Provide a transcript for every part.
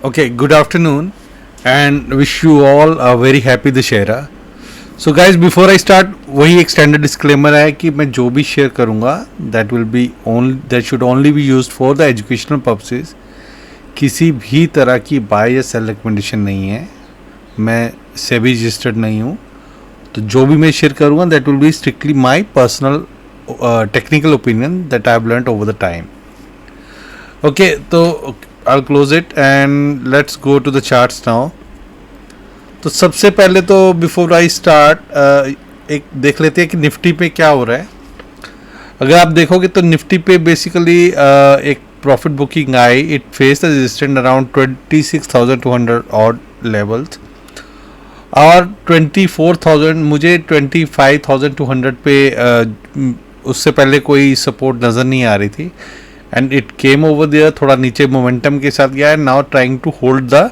Okay, good afternoon and wish you all a very happy Dussehra. So guys, before I start, वही एक standard disclaimer है कि मैं जो भी शेयर करूँगा that should only be used for the educational purposes. किसी भी तरह की बाय या सेल रिकमेंडेशन नहीं है. मैं सेबी रजिस्टर्ड नहीं हूँ, तो जो भी मैं शेयर करूँगा that will B strictly my personal technical opinion that I have learned over the time. Okay, तो I'll close it and let's go to the charts now. तो सबसे पहले तो बिफोर आई स्टार्ट एक देख लेते हैं कि निफ्टी पे क्या हो रहा है. अगर आप देखोगे तो निफ्टी पे बेसिकली एक profit booking I. It face the resistance around 26,200 odd levels और 24,000 मुझे 25,200 पे उससे पहले कोई सपोर्ट नज़र नहीं आ रही थी. And it came over there, थोड़ा नीचे मोमेंटम के साथ गया है. Now trying to hold the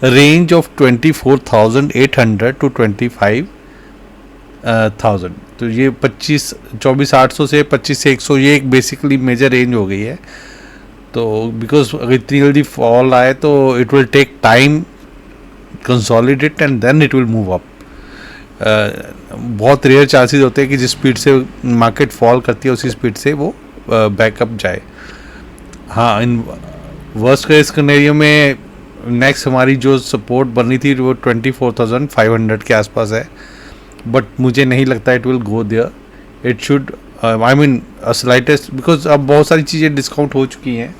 range of 24,800 to 25,000. तो ये 24,800 से 25,100 ये एक बेसिकली मेजर रेंज हो गई है. तो बिकॉज अगर इतनी जल्दी फॉल आए तो it will take time consolidate and then it will move up. बहुत रेयर चांसेस होते हैं कि जिस स्पीड से मार्केट फॉल करती है उसी स्पीड से वो बैकअप जाए. हाँ, इन वर्स्ट केस सिनेरियो में नेक्स्ट हमारी जो सपोर्ट बननी थी वो 24,500 के आसपास है. बट मुझे नहीं लगता it will go there. It should I mean slightest, because अब बहुत सारी चीज़ें डिस्काउंट हो चुकी हैं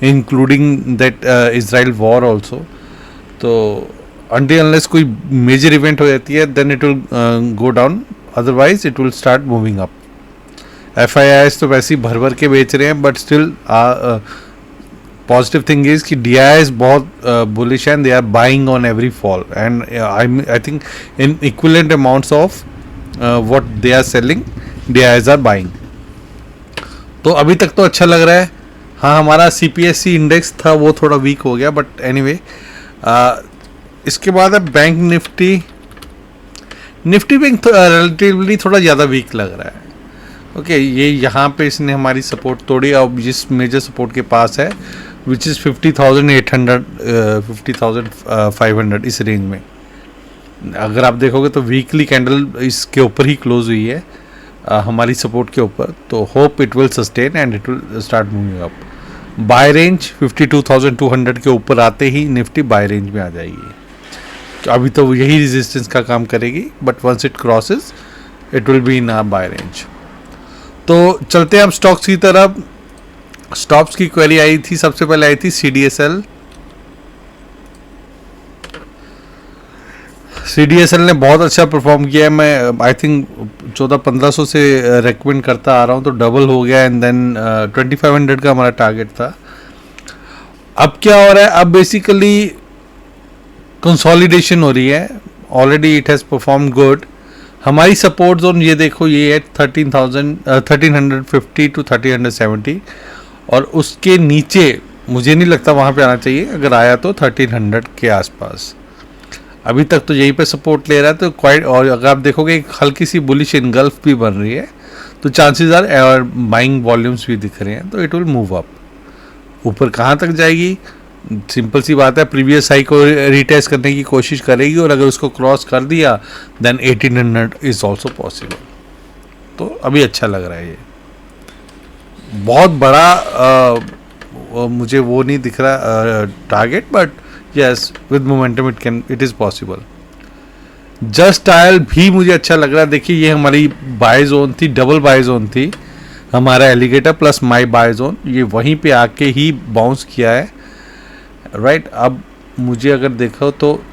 including that Israel war also. तो अनटिल अनलेस कोई मेजर इवेंट हो जाती है then it will go down, otherwise it will start moving up. FIIs तो वैसे ही भर भर के बेच रहे हैं, but still positive thing is कि DIIs बहुत bullish and they are buying on every fall and I think in equivalent amounts of what they are selling DIIs are buying. तो अभी तक तो अच्छा लग रहा है. हाँ, हमारा CPSE इंडेक्स था वो थोड़ा वीक हो गया, बट एनीवे इसके बाद है bank Nifty. Nifty bank relatively थोड़ा ज़्यादा वीक लग रहा है. ओके, ये यहाँ पे इसने हमारी सपोर्ट तोड़ी. अब जिस मेजर सपोर्ट के पास है विच इज़ 50,800 50,500 इस रेंज में. अगर आप देखोगे तो वीकली कैंडल इसके ऊपर ही क्लोज हुई है हमारी सपोर्ट के ऊपर. तो hope it will sustain and it will start moving up. Buy range 52,200 के ऊपर आते ही निफ्टी बाय रेंज में आ जाएगी. तो अभी तो यही रेजिस्टेंस का काम करेगी, but once it crosses it will be in a buy range. तो चलते हैं अब स्टॉक्स की तरफ. स्टॉक्स की क्वेरी आई थी, सबसे पहले आई थी CDSL. CDSL ने बहुत अच्छा परफॉर्म किया है. मैं आई थिंक 14,1500 से रेकमेंड करता आ रहा हूँ, तो डबल हो गया एंड देन 2500 का हमारा टारगेट था. अब क्या हो रहा है, अब बेसिकली कंसोलिडेशन हो रही है. Already it has perform good. हमारी सपोर्ट जोन ये देखो, ये है 1350 टू 1370 और उसके नीचे मुझे नहीं लगता वहाँ पे आना चाहिए. अगर आया तो 1300 के आसपास. अभी तक तो यहीं पे सपोर्ट ले रहा है. तो क्वाइट, और अगर आप देखोगे एक हल्की सी बुलिश इनगल्फ भी बन रही है, तो चांसेस आर बाइंग वॉल्यूम्स भी दिख रहे हैं. तो इट विल मूव अप. ऊपर कहाँ तक जाएगी, सिंपल सी बात है, प्रीवियस हाई को रीटेस्ट करने की कोशिश करेगी और अगर उसको क्रॉस कर दिया देन 1800 इज ऑल्सो पॉसिबल. तो अभी अच्छा लग रहा है. ये बहुत बड़ा मुझे वो नहीं दिख रहा target, but yes with momentum it is possible. Just dial भी मुझे अच्छा लग रहा है. देखिए, ये हमारी बाय जोन थी, डबल बाय जोन थी. हमारा alligator plus my buy zone ये वहीं पे आके ही बाउंस किया है. राइट, अब मुझे अगर देखो तो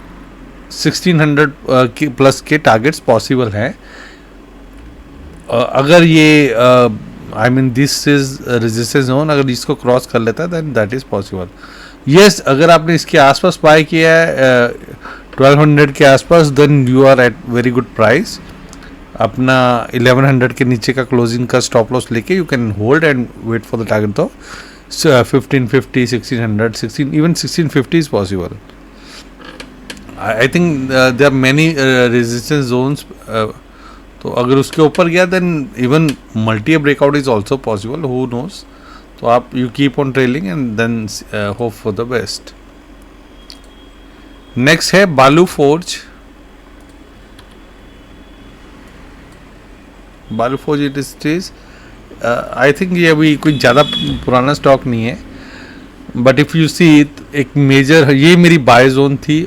1600 के प्लस के टारगेट्स पॉसिबल हैं. अगर ये I mean this is resistance zone, अगर इसको क्रॉस कर लेता है then that is possible. Yes, अगर आपने इसके आसपास बाय किया है 1200 के आसपास, then you are at very good price. अपना 1100 के नीचे का क्लोजिंग का स्टॉप लॉस लेके you can hold and wait for the target. तो 1550, 1600, 16, even 1650 is possible. I think there are many resistance zones. तो अगर उसके ऊपर गया then even multi breakout is also possible, who knows. तो आप you keep on trailing and then hope for the best. Next है Balu forge. बालू forge industries, I think ये अभी कोई ज़्यादा पुराना स्टॉक नहीं है, बट इफ़ यू सी एक मेजर, ये मेरी बाय जोन थी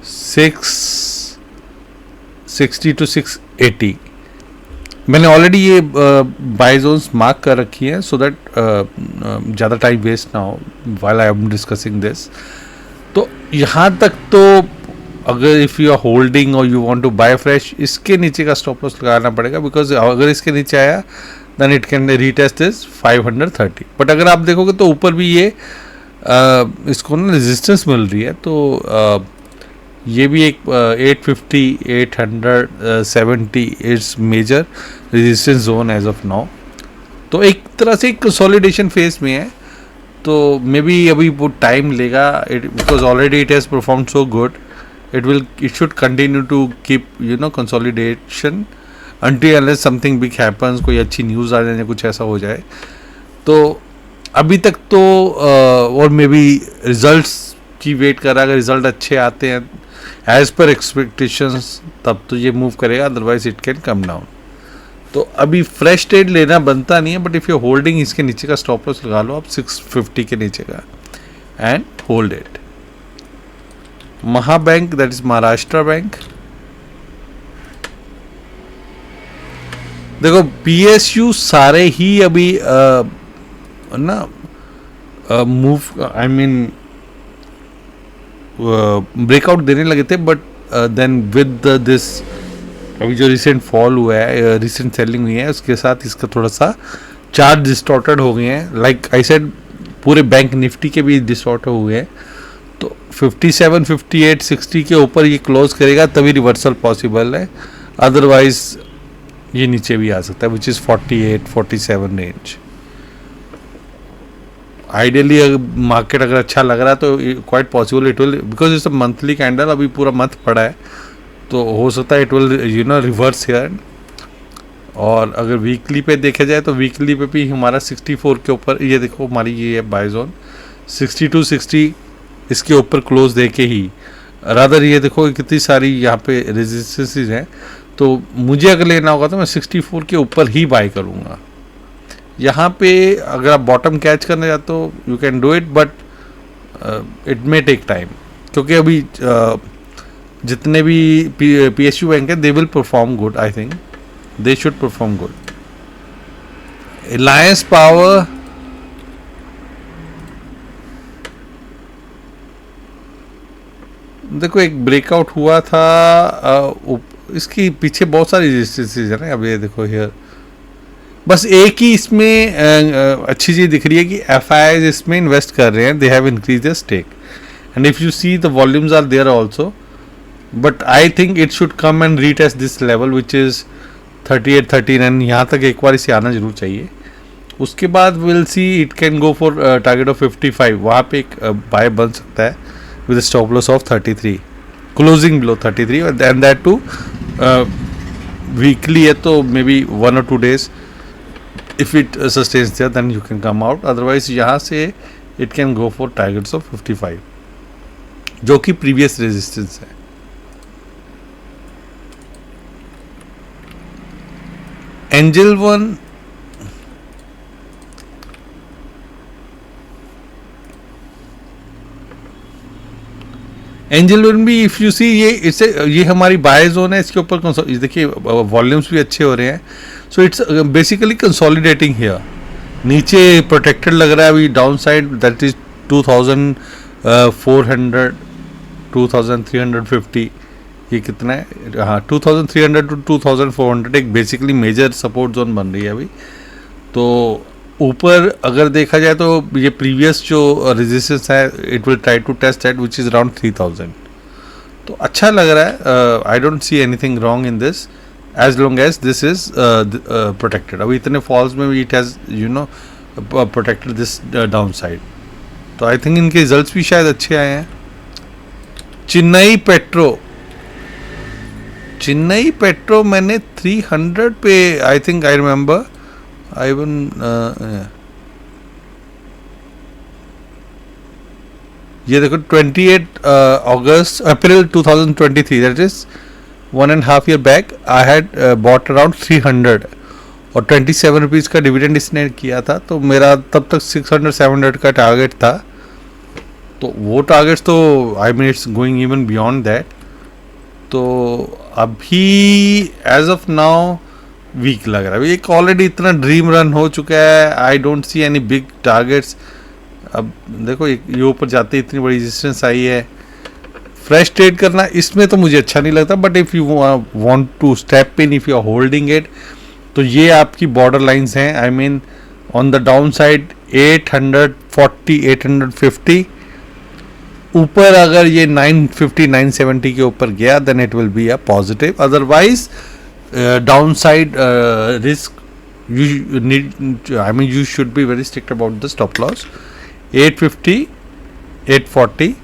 660 to 680. मैंने ऑलरेडी ये बाय जोन्स मार्क कर रखी हैं सो दैट ज़्यादा टाइम वेस्ट ना हो while I am discussing this. तो यहाँ तक तो अगर इफ़ यू आर होल्डिंग और you want to buy fresh, इसके नीचे का स्टॉप लॉस लगाना पड़ेगा, बिकॉज अगर इसके नीचे आया then it can retest this 530. But अगर आप देखोगे तो ऊपर भी ये इसको ना रेजिस्टेंस मिल रही है, तो ये भी एक 850 870 it's major resistance zone as of now. तो एक तरह से एक कंसोलिडेशन फेज में है, तो मे बी अभी वो टाइम लेगा, because already it has perform so good. it should continue to keep consolidation until unless something big happens, कोई अच्छी न्यूज़ आ जाए या कुछ ऐसा हो जाए. तो अभी तक तो और मे बी रिजल्ट्स की वेट कर रहा है. अगर रिजल्ट अच्छे आते हैं एज पर एक्सपेक्टेशंस तब तो ये मूव करेगा, otherwise it can come down. तो अभी फ्रेश ट्रेड लेना बनता नहीं है, बट इफ़ यू होल्डिंग इसके नीचे का स्टॉप लॉस लगा लो आप 650 के नीचे का and hold it. Mahabank, that is Maharashtra bank. देखो पीएसयू सारे ही अभी ना मूव, आई मीन ब्रेकआउट देने लगे थे, बट देन विद दिस अभी जो रिसेंट फॉल हुआ है, रिसेंट सेलिंग हुई है, उसके साथ इसका थोड़ा सा चार्ट डिस्टॉर्टेड हो गए हैं. लाइक आई सेड पूरे बैंक निफ्टी के भी डिस्टॉर्ट हुए हैं. तो 57 58 60 के ऊपर ये क्लोज करेगा तभी रिवर्सल पॉसिबल है, अदरवाइज ये नीचे भी आ सकता है, which is 48 47 range. Ideally market अगर अच्छा लग रहा है तो quite possible it will, because it's a monthly candle, अभी पूरा मंथ पड़ा है, तो हो सकता है इट विल रिवर्स हियर. और अगर वीकली पे देखा जाए तो वीकली पे भी हमारा 64 के ऊपर, ये देखो हमारी ये है बाय जोन 62 60, इसके ऊपर क्लोज दे के ही रादर ये देखो कितनी सारी यहाँ पे रेजिस्टेंसेस हैं. तो मुझे अगर लेना होगा तो मैं 64 के ऊपर ही बाय करूँगा. यहाँ पे अगर आप बॉटम कैच करने जाते हो you can do it, but it may take time, क्योंकि अभी जितने भी PSU बैंक हैं they will perform good. I think they should perform good. Reliance Power, देखो एक ब्रेकआउट हुआ था, इसकी पीछे बहुत सारी रेजिस्टेंसेस है ना. अब ये देखो हियर बस एक ही इसमें अच्छी चीज़ दिख रही है कि FIIs इसमें इन्वेस्ट कर रहे हैं, they have increase their stake, and if you see the volumes are there also, but I think it should come and retest this level which is 38 39. यहाँ तक एक बार इसे आना जरूर चाहिए. उसके बाद will see it can go for target of 55. वहाँ पे एक बाय बन सकता है with a stop loss of 33, closing below 33, and that too weekly है तो maybe 1 or 2 days if it sustains there then you can come out, otherwise यहाँ से it can go for targets of 55 जो कि previous resistance है. Angel One, angel one भी if you सी ये हमारी बाय जोन है, इसके ऊपर देखिए वॉल्यूम्स भी अच्छे हो रहे हैं. So it's basically consolidating here. नीचे प्रोटेक्टेड लग रहा है अभी डाउन साइड, दैट इज 2400 2350. ये कितना है, हाँ 2300 to 2400 एक बेसिकली मेजर सपोर्ट जोन बन रही है अभी. तो ऊपर अगर देखा जाए तो ये प्रीवियस जो रेजिस्टेंस है it will try to test that which is around 3000. तो अच्छा लग रहा है. I don't see anything wrong in this as long as this is protected. अभी इतने फॉल्स में भी it has protected this down side. तो आई थिंक इनके रिजल्ट्स भी शायद अच्छे आए हैं. चेन्नई पेट्रो मैंने 300 पे आई थिंक आई रिमेंबर ये देखो 28 अगस्त अप्रैल 2023, that is 1.5 year back I had bought around 300 और 27 रुपीज़ का डिविडेंड इसने किया था, तो मेरा तब तक 600-700 का टारगेट था। तो वो टारगेट्स तो आई mean it's going even beyond that. तो अभी एज ऑफ नाउ वीक लग रहा है, एक ऑलरेडी इतना ड्रीम रन हो चुका है, I don't see any big targets. अब देखो ये ऊपर जाते इतनी बड़ी रेजिस्टेंस आई है, फ्रेश ट्रेड करना इसमें तो मुझे अच्छा नहीं लगता, but if you want to step in, if you are holding it, तो ये आपकी बॉर्डर लाइन्स हैं। I mean on the down side 840 850, ऊपर अगर ये 950 970 के ऊपर गया then it will be a positive, otherwise down side risk you need, I mean you should be very strict about the stop loss 850 840.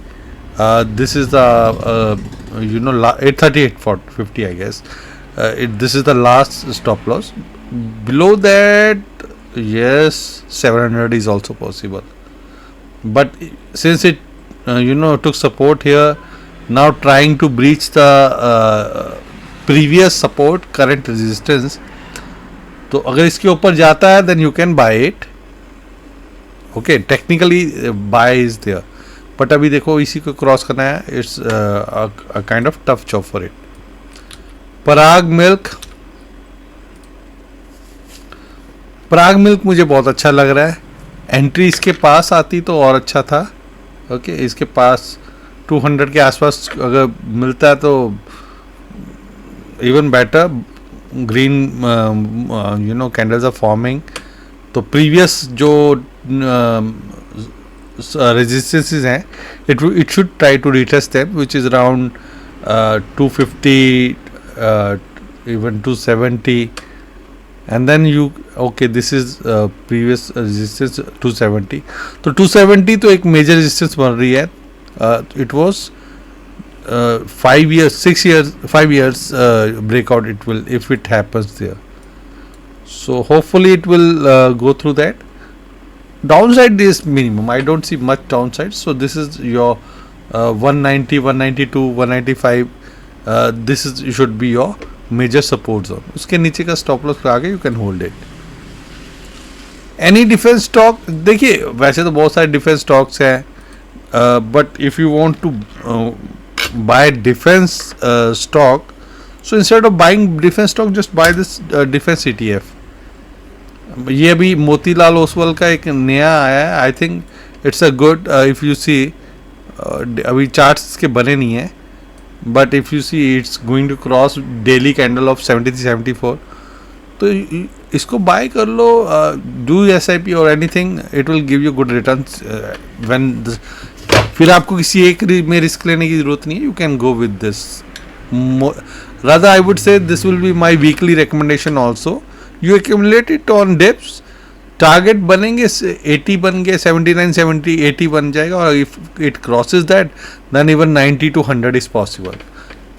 This is the 830 850 I guess. This is the last stop loss. Below that, yes, 700 is also possible, but since it took support here, now trying to breach the previous support, current resistance, तो अगर इसके ऊपर जाता है then you can buy it, okay, technically buy is there, but अभी देखो इसी को क्रॉस करना है, it's kind of tough job for it. Parag Milk मुझे बहुत अच्छा लग रहा है, एंट्री इसके पास आती तो और अच्छा था, ओके, इसके पास 200 के आसपास अगर मिलता है तो even better. Green candles are forming, तो प्रीवियस जो रेजिस्टेंसेस हैं it should try to retest them, which is around 250 even 270, and then you okay, this is previous resistance 270, तो 270 तो एक मेजर रेजिस्टेंस बन रही है। It was 5 years 6 years 5 years breakout it will, if it happens there, so hopefully it will go through that. Downside is minimum, I don't see much downside, so this is your 190 192 195, this is should be your major support zone. उसके नीचे का stop loss पे आके you can hold it. Any defence stock, देखिए वैसे तो बहुत सारे डिफेंस स्टॉक्स हैं, but if you want to buy defence stock, so instead of buying defence stock just buy this defence ETF। ये अभी मोतीलाल ओसवाल का एक नया आया है, I think it's a good, if you see अभी चार्ट्स के बने नहीं है, but if you see it's going to cross daily candle of 73-74, तो इसको बाय कर लो, do SIP or anything, it will give you good returns when फिर आपको किसी एक में रिस्क लेने की जरूरत नहीं है, you can go with this. Rather I would say this will be my weekly recommendation also. You accumulate it on dips, target बनेंगे 80 बन गए, 79 70 80 बन जाएगा, और if it crosses that then even 90 to 100 is possible.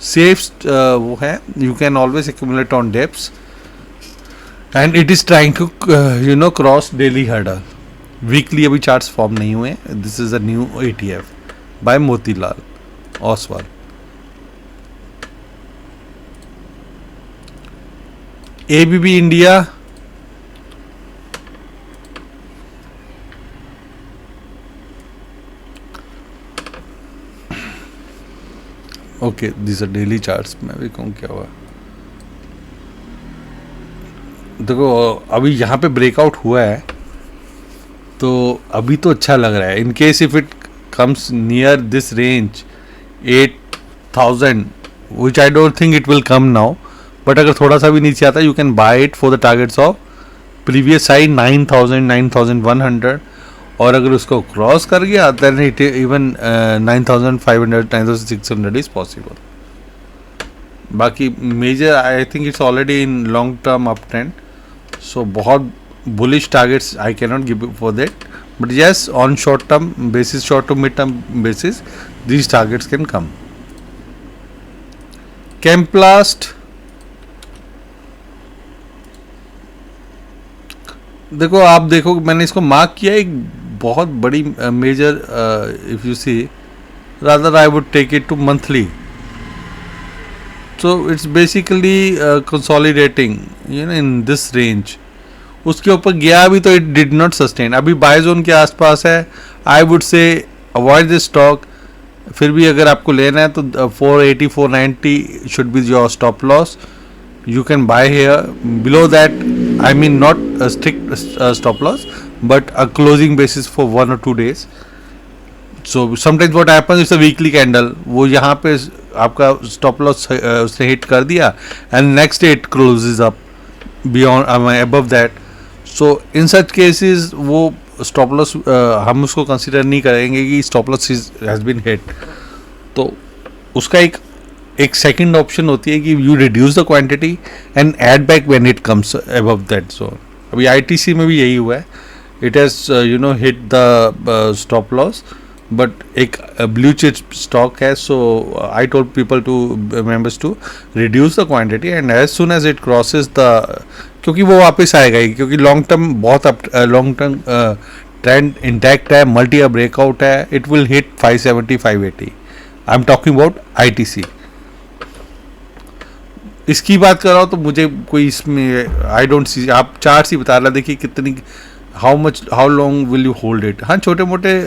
Safe वो है, you can always accumulate on dips, and it is trying to cross daily hurdle. Weekly अभी charts form नहीं हुए, this is a new ETF by Motilal Oswal. ABB India, okay this are daily charts, मैं भी कहूँ क्या हुआ। देखो अभी यहाँ पे ब्रेकआउट हुआ है, तो अभी तो अच्छा लग रहा है। In case if it comes near this range 8000, which I don't think it will come now, but अगर थोड़ा सा भी नीचे आता है you can buy it for the targets of previous side 9000 9100, और अगर उसको क्रॉस कर गया then it even 9500 9600 is possible. बाकी major I think it's already in long term up trend, so बहुत bullish targets I can not give for that, but yes on short term basis, short to mid term basis these targets can come. कैम्प्लास्ट, देखो आप देखो मैंने इसको mark किया, एक बहुत बड़ी major, if you see, rather I would take it to monthly. So it's basically consolidating, you know, in this range. उसके ऊपर गया भी तो it did not sustain. अभी बाय जोन के आसपास है. I would say avoid this stock. फिर भी अगर आपको लेना है तो 480 490 should be your stop loss. You can buy here. Below that, I mean not a strict stop loss, but a closing basis for 1 or 2 days. So sometimes what happens is a weekly candle. वो यहाँ पे आपका stop loss उसने hit कर दिया and next day it closes up beyond above that. So in such cases वो stop loss हम उसको consider नहीं करेंगे कि stop loss has been hit. तो उसका एक सेकंड ऑप्शन होती है कि you reduce the quantity and add back when it comes above that zone. अभी आईटीसी में भी यही हुआ है. It has you know hit the stop loss, but एक ब्लू चिप स्टॉक है. So I told people to members to reduce the quantity and as soon as it crosses the, क्योंकि वो वापस आएगा ही, क्योंकि लॉन्ग टर्म बहुत long term trend intact है, मल्टी ब्रेकआउट है. It will hit 570 580. I am talking about ITC. इसकी बात कर रहा हूँ तो मुझे कोई इसमें आई डोंट सी. आप चार्ट ही बता रहा, देखिए कितनी, how long will you hold it. हाँ, छोटे मोटे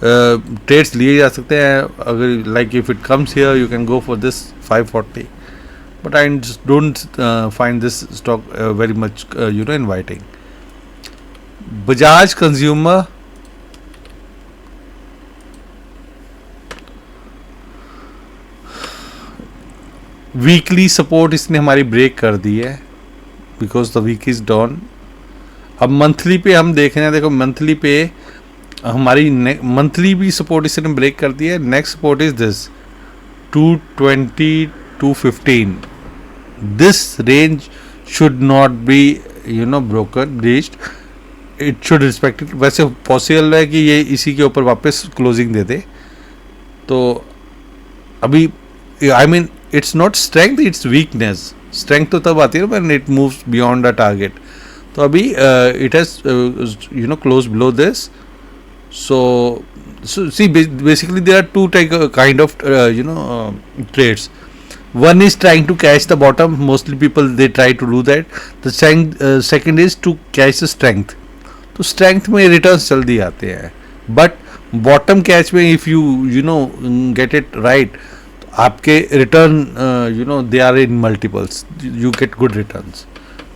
ट्रेड्स लिए जा सकते हैं. अगर like if it comes here you can go for this 540, but I don't find this stock very much you know inviting. Bajaj Consumer, weekly support इसने हमारी ब्रेक कर दी है because the week is down. अब मंथली पे हम देख रहे हैं, देखो मंथली पे हमारी मंथली भी सपोर्ट इसने ब्रेक कर दी है. Next support is this 220 215. This range should not be you know broken, reached. It should respect it. वैसे पॉसिबल है कि ये इसी के ऊपर वापस क्लोजिंग दे दे. तो अभी I mean it's not strength, it's weakness. Strength तो तब आती है when it moves beyond the target. तो अभी it has you know close below this. So see basically there are two kind of you know trades. One is trying to catch the bottom. Mostly people they try to do that. The second is to catch the strength. तो strength में returns जल्दी आते हैं, but bottom catch में if you know get it right, आपके return you know they are in multiples. You get good returns,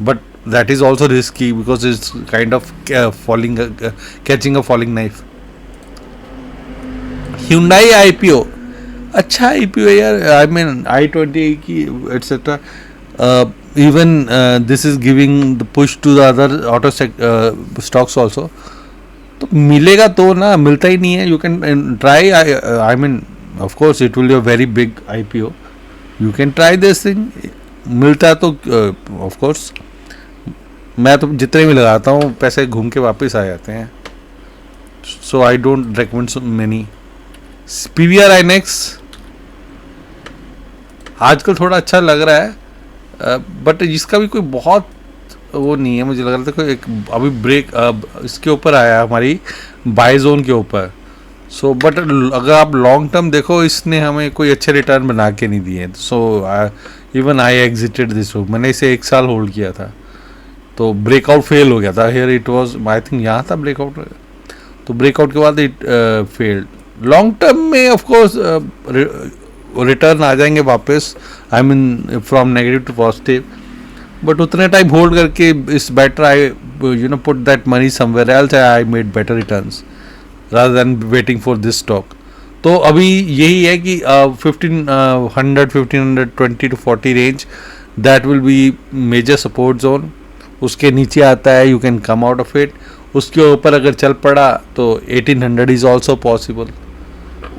but that is also risky because it's kind of catching a falling knife. Hyundai IPO अच्छा IPO है यार. आई mean i20 की etcetera. Even this is giving the push to the other auto stocks also. तो मिलेगा तो ना, मिलता ही नहीं है. You can try. I mean of course it will be a very big IPO. You can try this thing. मिलता है तो ऑफ कोर्स मैं तो जितने भी लगाता हूँ पैसे घूम के वापस आ जाते हैं. So I don't recommend so many. PVR INEX आजकल थोड़ा अच्छा लग रहा है, बट इसका भी कोई बहुत वो नहीं है. मुझे लग रहा था कोई एक अभी ब्रेक इसके ऊपर आया हमारी बाय जोन के ऊपर. सो बट अगर आप लॉन्ग टर्म देखो, इसने हमें कोई अच्छे रिटर्न बना के नहीं दिए. So even I exerted this. मैंने इसे 1 साल होल्ड किया था तो ब्रेकआउट फेल हो गया था. Here it was I think यहाँ था ब्रेकआउट. तो ब्रेकआउट के बाद इट फेल्ड. लॉन्ग टर्म में ऑफ कोर्स रिटर्न आ जाएंगे वापस, I mean from negative to positive, but उतने टाइम होल्ड करके इस better I you know put that money somewhere else. I made better returns rather than waiting for this stock. तो अभी यही है कि 1520 to 40 range that will B major support zone. उसके नीचे आता है you can come out of it. उसके ऊपर अगर चल पड़ा तो 1800 इज ऑल्सो पॉसिबल.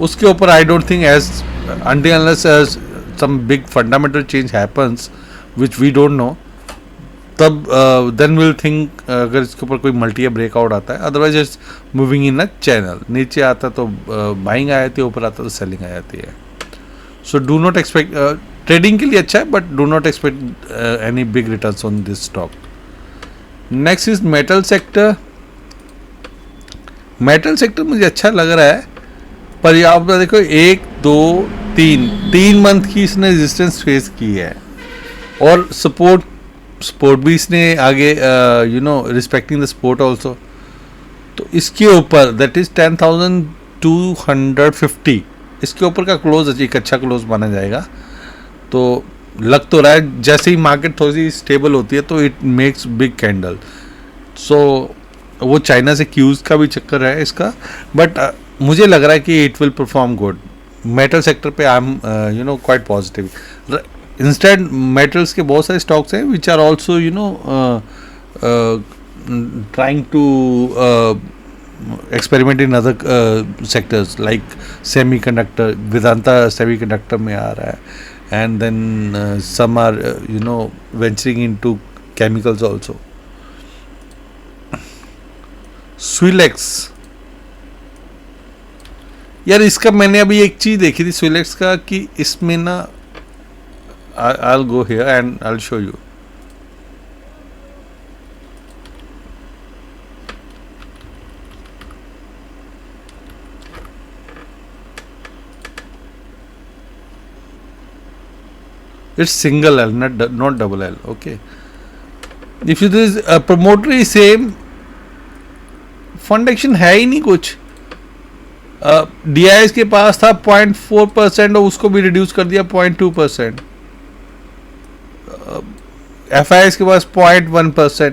उसके ऊपर I don't think as until unless some big fundamental change happens which we don't know, तब then we'll think अगर इसके ऊपर कोई मल्टी ब्रेकआउट आता है. Otherwise it's moving in a channel. नीचे आता तो बाइंग आ जाती है, ऊपर आता तो सेलिंग आ जाती है. So do not expect, trading के लिए अच्छा है but do not expect any big returns on this stock. Next is metal sector. Metal sector मुझे अच्छा लग रहा है, पर ये आप देखो 1 2 3 मंथ की इसने रेजिस्टेंस फेस की है और सपोर्ट भी इसने आगे रिस्पेक्टिंग द सपोर्ट ऑल्सो। तो इसके ऊपर दैट इज 10,250, इसके ऊपर का क्लोज एक अच्छा क्लोज माना जाएगा। तो लग तो रहा है जैसे ही मार्केट थोड़ी सी स्टेबल होती है तो इट मेक्स बिग कैंडल। सो वो चाइना से क्यूज का भी चक्कर है इसका, बट मुझे लग रहा है कि it will perform good. Metal sector पे I am quite positive. Instant metals के बहुत सारे स्टॉक्स हैं which are also trying to experiment in other sectors like semiconductor. Vedanta semiconductor में आ रहा है, and then some are venturing into chemicals also. Swilex यार, इसका मैंने अभी एक चीज देखी थी Swilex का कि इसमें ना I'll go here and I'll show you. It's single L, not double L. Okay. If it is a promoter is same, fund action है ही नहीं कुछ। DIS के पास था 0.4% और उसको भी रिड्यूस कर दिया 0.2%। FIS के पास 0.1%।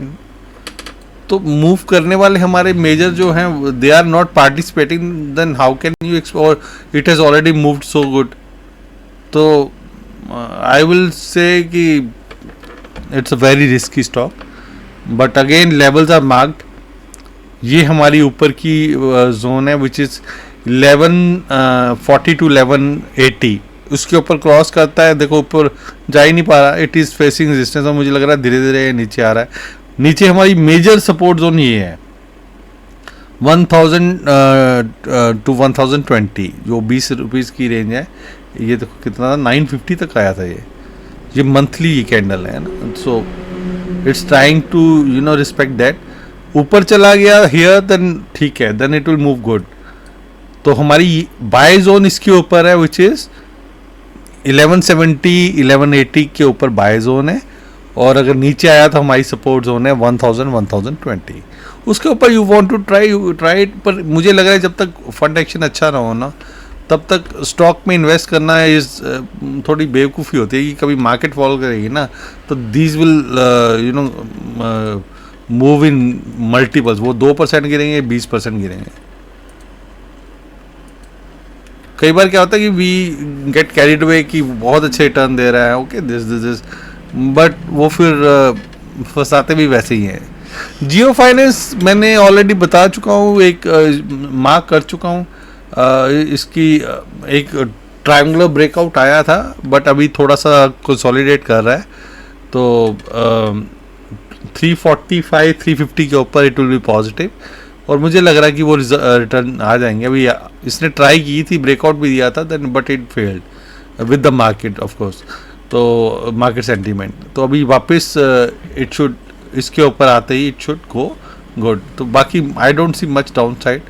तो मूव करने वाले हमारे मेजर जो हैं they are not participating, then how can you और it has already moved so good. तो I will say कि it's a very risky stock, but again levels are marked. ये हमारी ऊपर की जोन है which is 1140 to 1180, उसके ऊपर क्रॉस करता है, देखो ऊपर जा ही नहीं पा रहा, इट इज़ फेसिंग रेजिस्टेंस और मुझे लग रहा है धीरे धीरे नीचे आ रहा है। नीचे हमारी मेजर सपोर्ट जोन ये है 1000 to 1020, जो 20 रुपीज़ की रेंज है। ये देखो कितना था, 950 तक आया था ये मंथली ये कैंडल है ना। So it's trying to respect that. ऊपर चला गया हियर देन ठीक है, then it will move good. तो हमारी बाय जोन इसके ऊपर है विच इज 1170 1180 के ऊपर बाय जोन है, और अगर नीचे आया तो हमारी सपोर्ट जोन है 1000 1020। उसके ऊपर you want to try it, पर मुझे लग रहा है जब तक फंड एक्शन अच्छा ना हो ना तब तक स्टॉक में इन्वेस्ट करना इज थोड़ी बेवकूफ़ी होती है कि कभी मार्केट फॉलो करेगी ना तो these will move in multiples. वो 2% गिरेंगे, 20% गिरेंगे। कई बार क्या होता है कि वी गेट कैरिड अवे कि बहुत अच्छे रिटर्न दे रहा है, ओके दिस, बट वो फिर फंसाते भी वैसे ही हैं। जियो फाइनेंस मैंने ऑलरेडी बता चुका हूँ, एक मार्क कर चुका हूँ। इसकी एक ट्रायंगुलर ब्रेकआउट आया था बट अभी थोड़ा सा कंसोलिडेट कर रहा है। तो 345 350 के ऊपर इट विल बी पॉजिटिव, और मुझे लग रहा है कि वो रिटर्न आ जाएंगे। अभी इसने ट्राई की थी, ब्रेकआउट भी दिया था then, but it failed with the market of course, तो मार्केट सेंटीमेंट। तो अभी वापस इट शुड, इसके ऊपर आते ही इट शुड गो गुड। तो बाकी I don't see much down side.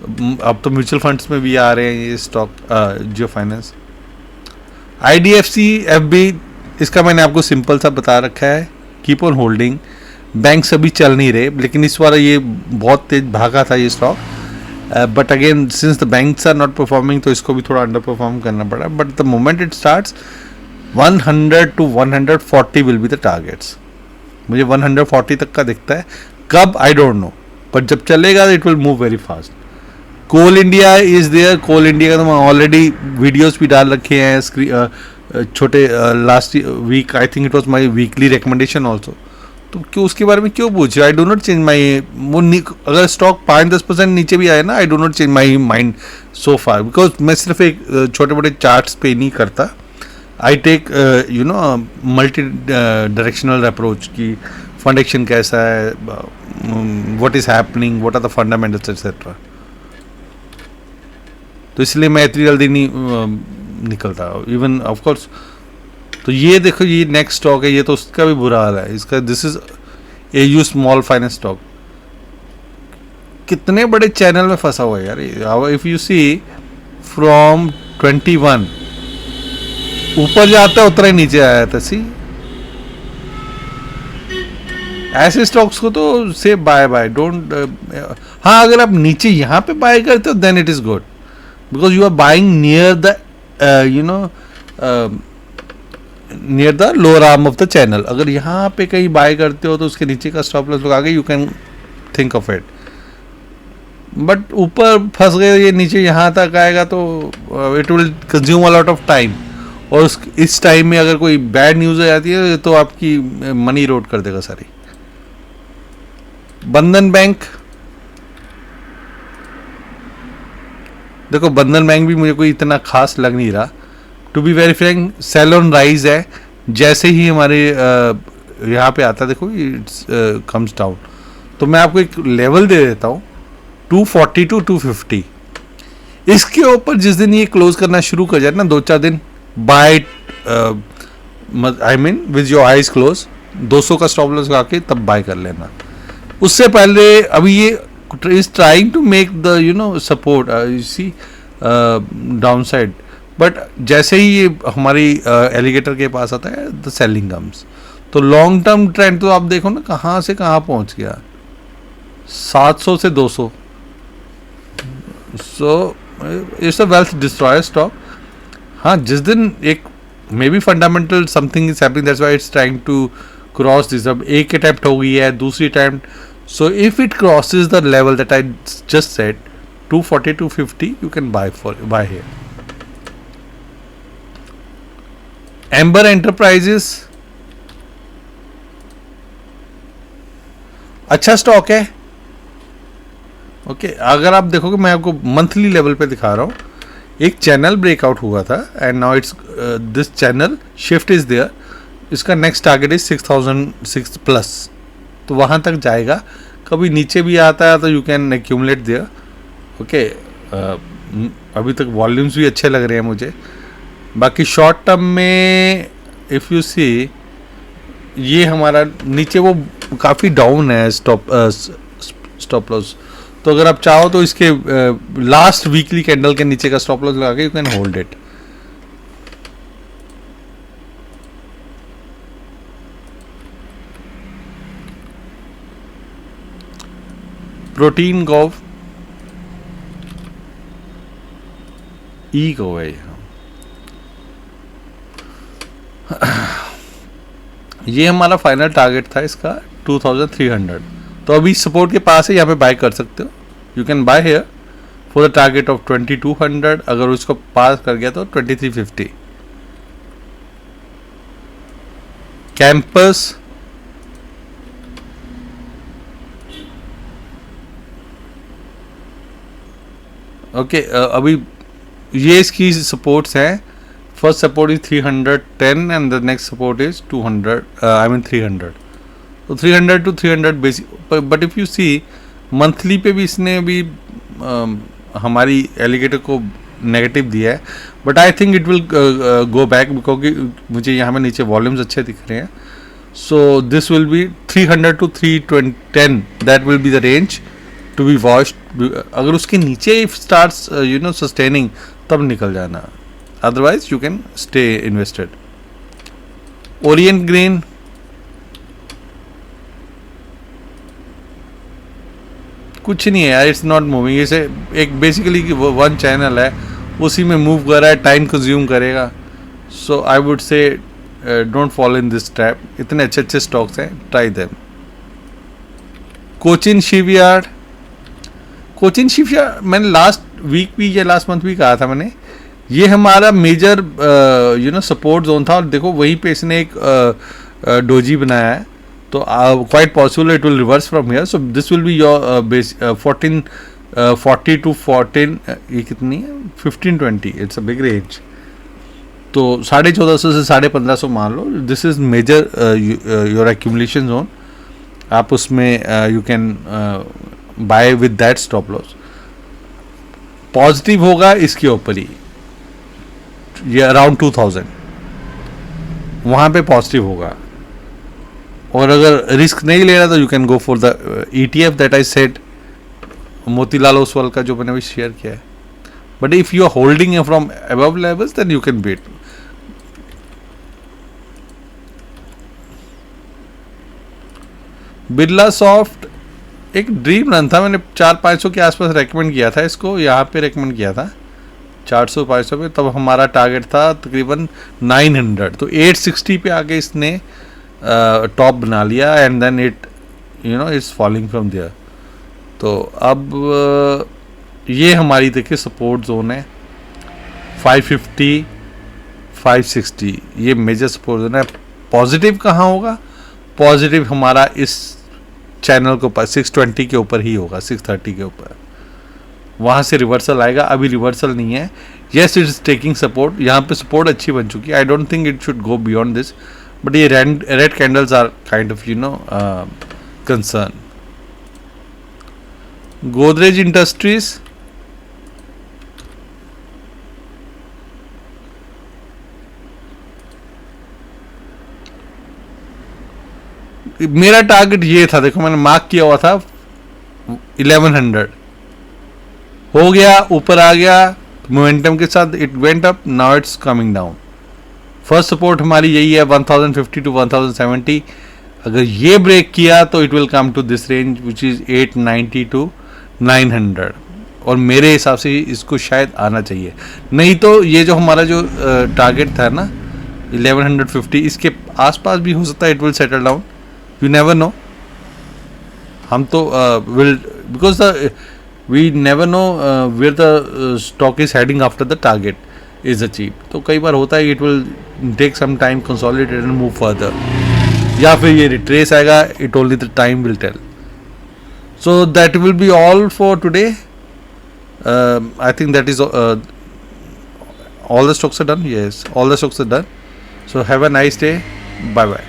अब तो म्यूचुअल फंड्स में भी आ रहे हैं ये स्टॉक जियो फाइनेंस। IDFC FB, इसका मैंने आपको सिंपल सा बता रखा है, कीप ऑन होल्डिंग। बैंक्स अभी चल नहीं रहे, लेकिन इस बार ये बहुत तेज भागा था ये stock, but again since the banks are not performing तो इसको भी थोड़ा अंडर परफॉर्म करना पड़ा। But the moment it starts 100 to 140 will be the targets. मुझे 140 तक का दिखता है, कब आई डोंट नो, बट जब चलेगा it will move very fast. Coal India is there. Coal India का तो मैं ऑलरेडी वीडियोस भी डाल रखे हैं छोटे, last week I think it was my weekly recommendation also. तो क्यों उसके बारे में क्यों पूछ रहे? I do not change my, अगर स्टॉक 5-10% नीचे भी आए ना, I do not change my mind so far, because मैं सिर्फ एक छोटे मोटे चार्ट्स पे नहीं करता। I take multi directional approach की फंड एक्शन कैसा है, what is happening, what are the fundamentals etcetera. तो इसलिए मैं इतनी जल्दी नहीं निकलता इवन ऑफ कोर्स। तो ये देखो, ये नेक्स्ट स्टॉक है, ये तो उसका भी बुरा हाल है इसका। This is AU small finance stock. कितने बड़े चैनल में फंसा हुआ है यार. इफ यू सी फ्रॉम 21 ऊपर जाता है उतना ही नीचे आया था. सी ऐसे स्टॉक्स को तो से बाय बाय डोंट. हाँ, अगर आप नीचे यहाँ पे बाय करते हो then it is good because you are buying near the near the lower arm of the channel. अगर यहाँ पे कहीं बाय करते हो तो उसके नीचे का स्टॉप लॉस लगा के you can think of it. But ऊपर फंस गए ये नीचे यहाँ तक आएगा तो it will consume a lot of time. और इस टाइम में अगर कोई बैड न्यूज़ आ जाती है तो आपकी मनी रोड कर देगा सारी. बंधन बैंक, देखो बंधन बैंक भी मुझे कोई इतना खास लग नहीं रहा. To be very frank, sell on rise है. जैसे ही हमारे यहाँ पे आता देखो इट्स कम्स डाउन. तो मैं आपको एक लेवल दे देता हूँ 240 टू 250. इसके ऊपर जिस दिन ये क्लोज करना शुरू कर जाए ना 2-4 दिन, buy I mean with your eyes close 200 का स्टॉप लॉस लगा के तब बाय कर लेना. उससे पहले अभी ये is trying to make the support you see down side. But जैसे ही ये हमारी एलिगेटर के पास आता है द सेलिंग कम्स. तो लॉन्ग टर्म ट्रेंड तो आप देखो ना कहाँ से कहाँ पहुँच गया, 700 से 200. So it's a wealth destroyer stock. हाँ, जिस दिन एक may be fundamental something is happening that's why it's trying to cross this. अब एक अटैम्प्ट हो गई है, दूसरी attempt. So if it crosses the level that I just said 240 250 you can buy here. Amber Enterprises अच्छा स्टॉक है. ओके, अगर आप देखोगे मैं आपको मंथली लेवल पे दिखा रहा हूँ. एक चैनल ब्रेकआउट हुआ था and now it's this channel shift is there. इसका नेक्स्ट टारगेट इज 6006 प्लस. तो वहाँ तक जाएगा. कभी नीचे भी आता है तो you can accumulate there. Okay, अभी तक वॉल्यूम्स भी अच्छे लग रहे हैं मुझे. बाकी शॉर्ट टर्म में इफ़ यू सी ये हमारा नीचे वो काफ़ी डाउन है स्टॉप लॉस. तो अगर आप चाहो तो इसके लास्ट वीकली कैंडल के नीचे का स्टॉप लॉस लगा के you can hold it. Protean गॉव ई गो है. ये हमारा फाइनल टारगेट था इसका 2300. तो अभी सपोर्ट के पास है, यहाँ पे बाय कर सकते हो. You can bye here for the target of 2200. अगर उसको पास कर गया तो 2350. कैंपस ओके, अभी ये इसकी सपोर्ट्स हैं. First support is 310 and the next support is 200 I mean 300. तो 300 to 300 basic. But if you see monthly पे भी इसने भी हमारी एलिगेटर को नेगेटिव दिया है. But I think it will go back क्योंकि मुझे यहाँ पे नीचे वॉल्यूम्स अच्छे दिख रहे हैं. So this will be 300 to 310. That will be the range to be watched. अगर उसके नीचे इफ स्टार्ट्स सस्टेनिंग तब निकल जाना. Otherwise you can stay invested. Orient Green कुछ नहीं है यार, इट्स नॉट मूविंग. इसे एक बेसिकली वन चैनल है, उसी में मूव कर रहा है, टाइम कंज्यूम करेगा. So I would say don't follow in this trap. इतने अच्छे अच्छे स्टॉक्स हैं, ट्राई देम. कोचिन शिपयार्ड मैंने लास्ट वीक भी या लास्ट मंथ भी कहा था मैंने, ये हमारा मेजर सपोर्ट जोन था. और देखो वहीं पे इसने एक डोजी बनाया है. तो quite possible it will reverse from here. So this will be your base 1440 to 14 ये कितनी है 1520. It's a big range. तो 1450 से 1550 मान लो. This is major your accumulation zone. आप उसमें you can buy with that stop loss. Positive होगा इसके ऊपर ही, ये अराउंड 2000 वहाँ पे पॉजिटिव होगा. और अगर रिस्क नहीं ले रहा तो you can go for the ETF that I said. Motilal Oswal का जो मैंने अभी शेयर किया है. But if you are holding from above levels then you can wait. Birlasoft एक ड्रीम रन था, मैंने 400-500 के आसपास रेकमेंड किया था इसको, यहाँ पे रेकमेंड किया था 400-500 पे. तब हमारा टारगेट था तकरीबन 900. तो 860 पे आके इसने टॉप बना लिया and then it it's falling from there. तो अब ये हमारी देखिए सपोर्ट जोन है 550 560, ये मेजर सपोर्ट जोन है. पॉजिटिव कहाँ होगा? पॉजिटिव हमारा इस चैनल के ऊपर 620 के ऊपर ही होगा, 630 के ऊपर. वहाँ से रिवर्सल आएगा. अभी रिवर्सल नहीं है. Yes it is taking support. यहाँ पे सपोर्ट अच्छी बन चुकी है. I don't think it should go beyond this. But ये red candles are kind of concern. Godrej Industries मेरा टारगेट ये था, देखो मैंने मार्क किया हुआ था 1100. हो गया, ऊपर आ गया मोमेंटम के साथ, it went up. Now it's coming down. First support हमारी यही है 1050 टू 1070. अगर ये ब्रेक किया तो it will come to this range which is 890 to 900. और मेरे हिसाब से इसको शायद आना चाहिए. नहीं तो ये जो हमारा जो टारगेट था ना 1150, इसके आसपास भी हो सकता है. It will settle down. You never know. हम तो will because we never know where the stock is heading after the target is achieved. तो कई बार होता है it will take some time consolidate and move further. या फिर ये retrace आएगा. It only the time will tell. So that will be all for today. I think that is all the stocks are done. Yes, all the stocks are done. So have a nice day. Bye bye.